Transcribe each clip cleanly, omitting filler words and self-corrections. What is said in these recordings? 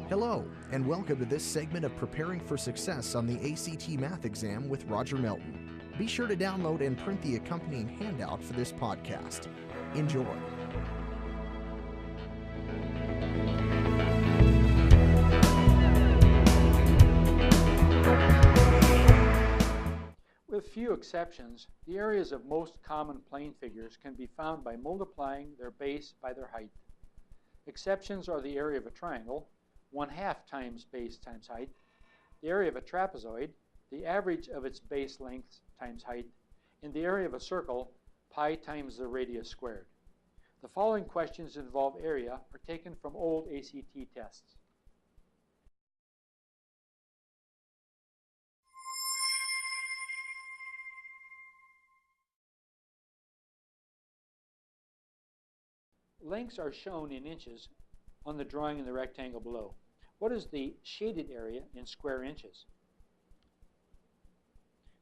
Hello, and welcome to this segment of Preparing for Success on the ACT Math Exam with Roger Melton. Be sure to download and print the accompanying handout for this podcast. Enjoy. With few exceptions, the areas of most common plane figures can be found by multiplying their base by their height. Exceptions are the area of a triangle, 1/2 times base times height, the area of a trapezoid, the average of its base length times height, and the area of a circle, pi times the radius squared. The following questions involve area are taken from old ACT tests. Lengths are shown in inches on the drawing in the rectangle below. What is the shaded area in square inches?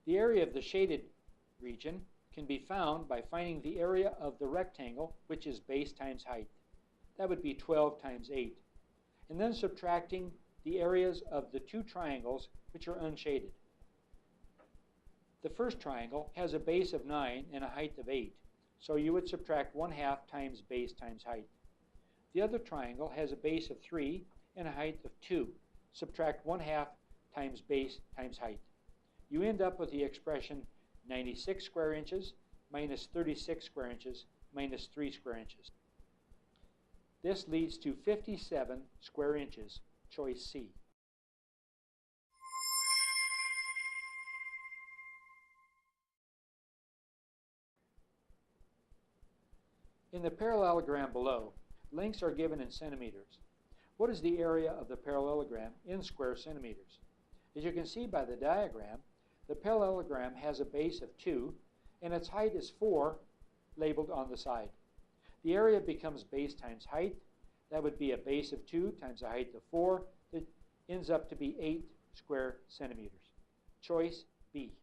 The area of the shaded region can be found by finding the area of the rectangle, which is base times height. That would be 12 times 8. And then subtracting the areas of the two triangles, which are unshaded. The first triangle has a base of 9 and a height of 8. So you would subtract 1/2 times base times height. The other triangle has a base of 3 and a height of 2. Subtract 1/2 times base times height. You end up with the expression 96 square inches minus 36 square inches minus 3 square inches. This leads to 57 square inches, choice C. In the parallelogram below, lengths are given in centimeters. What is the area of the parallelogram in square centimeters? As you can see by the diagram, the parallelogram has a base of 2 and its height is 4 labeled on the side. The area becomes base times height. That would be a base of 2 times a height of 4. That ends up to be 8 square centimeters. Choice B.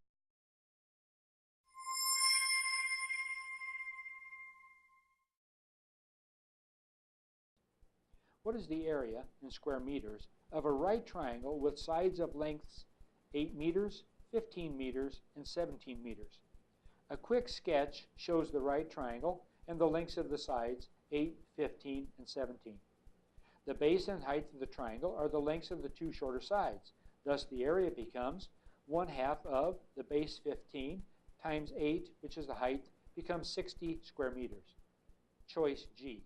What is the area in square meters of a right triangle with sides of lengths 8 meters, 15 meters, and 17 meters? A quick sketch shows the right triangle and the lengths of the sides 8, 15, and 17. The base and height of the triangle are the lengths of the two shorter sides. Thus the area becomes 1/2 of the base 15 times 8, which is the height, becomes 60 square meters. Choice G.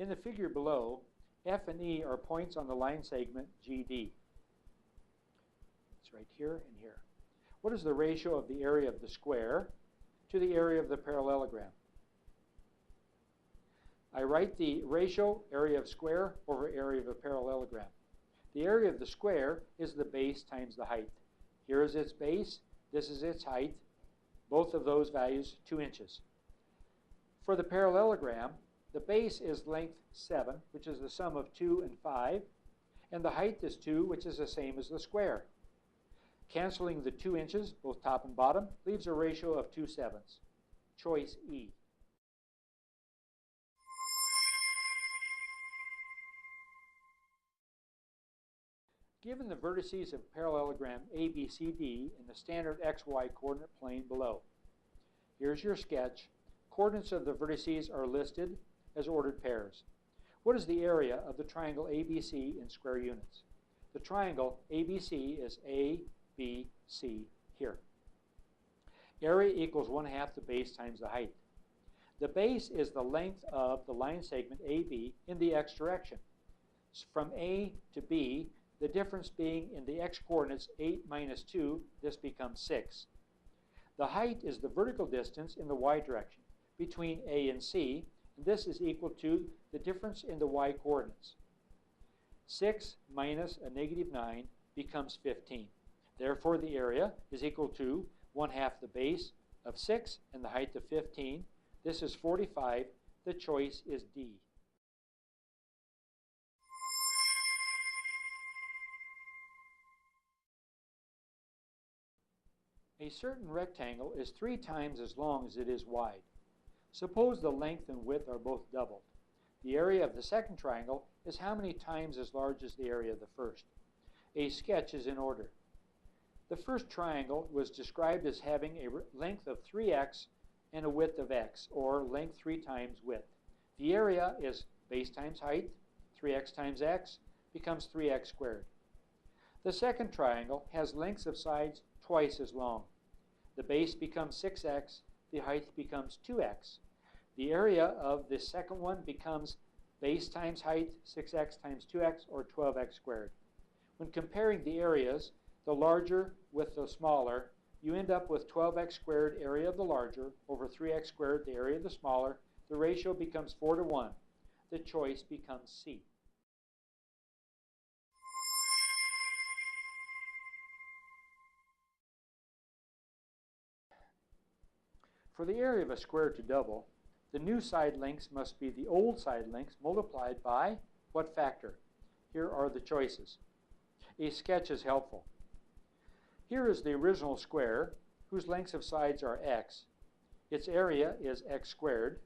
In the figure below, F and E are points on the line segment GD. It's right here and here. What is the ratio of the area of the square to the area of the parallelogram? I write the ratio area of square over area of a parallelogram. The area of the square is the base times the height. Here is its base, this is its height, both of those values 2 inches. For the parallelogram, the base is length 7, which is the sum of 2 and 5, and the height is 2, which is the same as the square. Canceling the 2 inches, both top and bottom, leaves a ratio of 2/7. Choice E. Given the vertices of parallelogram ABCD in the standard XY coordinate plane below. Here's your sketch. Coordinates of the vertices are listed as ordered pairs. What is the area of the triangle ABC in square units? The triangle ABC is ABC here. Area equals 1/2 the base times the height. The base is the length of the line segment AB in the x direction. So from A to B, the difference being in the x coordinates 8 minus 2, this becomes 6. The height is the vertical distance in the y direction between A and C, and this is equal to the difference in the y coordinates. 6 minus a -9 becomes 15. Therefore, the area is equal to 1/2 the base of 6 and the height of 15. This is 45. The choice is D. A certain rectangle is 3 times as long as it is wide. Suppose the length and width are both doubled. The area of the second triangle is how many times as large as the area of the first? A sketch is in order. The first triangle was described as having a length of 3x and a width of x, or length 3 times width. The area is base times height, 3x times x, becomes 3x squared. The second triangle has lengths of sides twice as long. The base becomes 6x, the height becomes 2x. The area of the second one becomes base times height, 6x times 2x, or 12x squared. When comparing the areas, the larger with the smaller, you end up with 12x squared area of the larger over 3x squared the area of the smaller. The ratio becomes 4 to 1. The choice becomes C. For the area of a square to double, the new side lengths must be the old side lengths multiplied by what factor? Here are the choices. A sketch is helpful. Here is the original square, whose lengths of sides are x. Its area is x squared.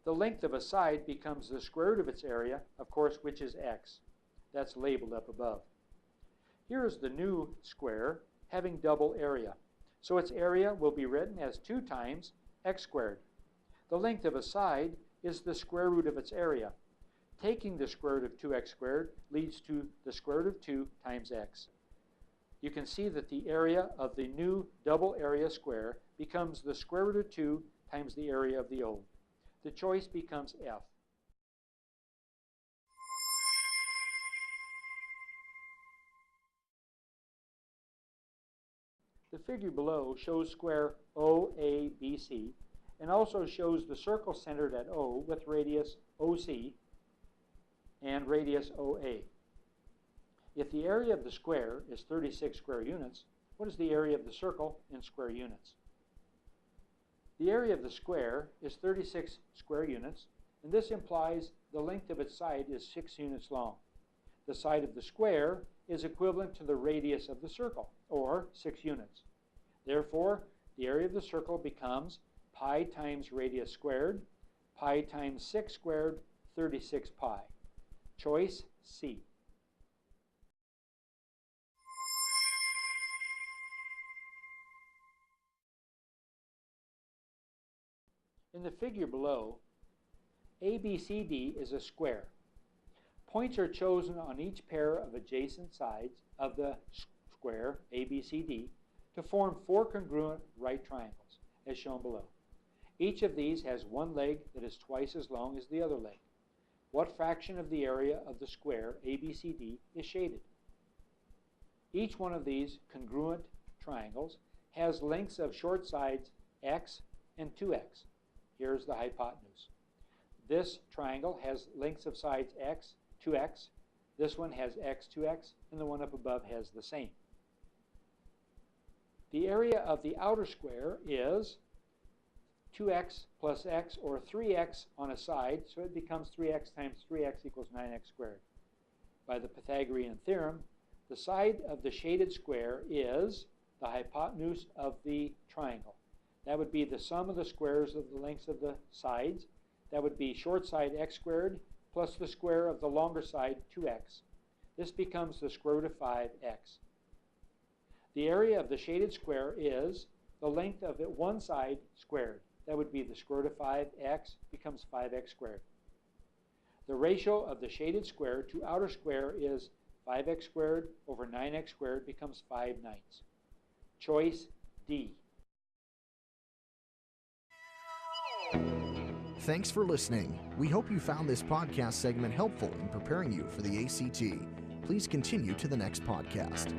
The length of a side becomes the square root of its area, of course, which is x. That's labeled up above. Here is the new square, having double area. So its area will be written as 2 times x squared. The length of a side is the square root of its area. Taking the square root of 2x squared leads to the square root of 2 times x. You can see that the area of the new double area square becomes the square root of 2 times the area of the old. The choice becomes F. The figure below shows square OABC and also shows the circle centered at O with radius OC and radius OA. If the area of the square is 36 square units, what is the area of the circle in square units? The area of the square is 36 square units, and this implies the length of its side is 6 units long. The side of the square is equivalent to the radius of the circle, or 6 units. Therefore, the area of the circle becomes pi times radius squared, pi times 6 squared, 36 pi. Choice C. In the figure below, ABCD is a square. Points are chosen on each pair of adjacent sides of the square ABCD to form 4 congruent right triangles, as shown below. Each of these has one leg that is twice as long as the other leg. What fraction of the area of the square ABCD is shaded? Each one of these congruent triangles has lengths of short sides x and 2x. Here's the hypotenuse. This triangle has lengths of sides x, 2x. This one has x, 2x, and the one up above has the same. The area of the outer square is 2x plus x, or 3x on a side, so it becomes 3x times 3x equals 9x squared. By the Pythagorean theorem, the side of the shaded square is the hypotenuse of the triangle. That would be the sum of the squares of the lengths of the sides. That would be short side x squared plus the square of the longer side, 2x. This becomes the square root of 5x. The area of the shaded square is the length of one side squared. That would be the square root of 5x becomes 5x squared. The ratio of the shaded square to outer square is 5x squared over 9x squared becomes 5/9. Choice D. Thanks for listening. We hope you found this podcast segment helpful in preparing you for the ACT. Please continue to the next podcast.